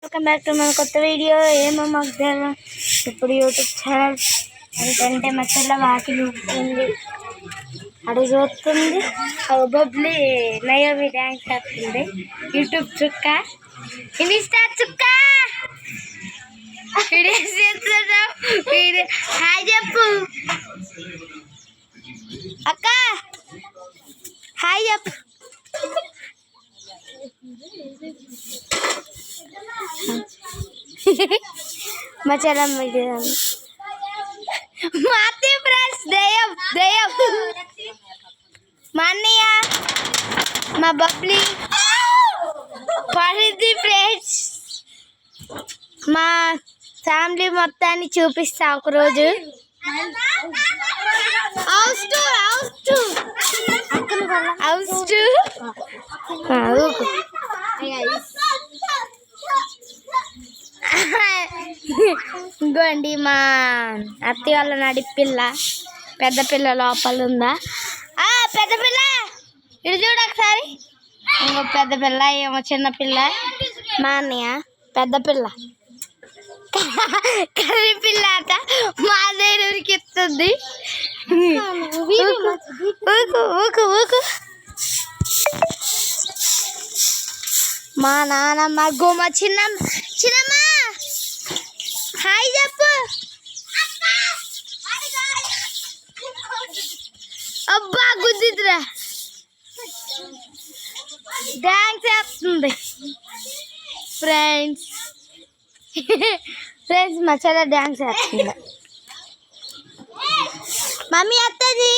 Welcome back to మన కొత్త video. ఏమో మాకు తెలియదు ఇప్పుడు యూట్యూబ్ ఛానల్ ఎందుకంటే మా చెల్ల వాకిలి ఊపుతుంది, అడుగు చూస్తుంది. బొబ్లీ నయోమి డ్యాన్స్ చేస్తుంది. యూట్యూబ్ చుక్క, ఇన్స్టా చుక్క వీడియోస్ చేస్తున్నాం. హాయ్ చెప్పు అక్క, హాయ్ చెప్పు. మా చెల్లమ్మ మా అత్త ఫ్రెండ్స్ దయ్యం దయ్యం, మా అన్నయ్య, మా బబ్లీ, పరిధి ఫ్రెండ్స్, మా ఫ్యామిలీ మొత్తాన్ని చూపిస్తా ఒకరోజు. ఇంకోండి మా అత్తయ్య వాళ్ళ నడిపిల్ల, పెద్ద పిల్ల లోపల ఉందా? పెద్ద పిల్ల ఇటు చూడు ఒకసారి. ఇంకో పెద్ద పిల్ల ఏమో చిన్న పిల్ల. మా అన్నయ్య పెద్ద పిల్ల, కర్రీ పిల్ల అట మా దగ్గర ఉరికిస్తుంది. ఊకు ఊకు ఊకు. మా నాన్నమ్మ గుమ్మ చిన్నమ్మ హాయ్ చెప్పు. అబ్బా గుద్దిద్దురా, డాన్స్ చేస్తుంది. ఫ్రెండ్స్ మా చెల్ల డాన్స్ చేస్తుంది. మమ్మీ వస్తుంది.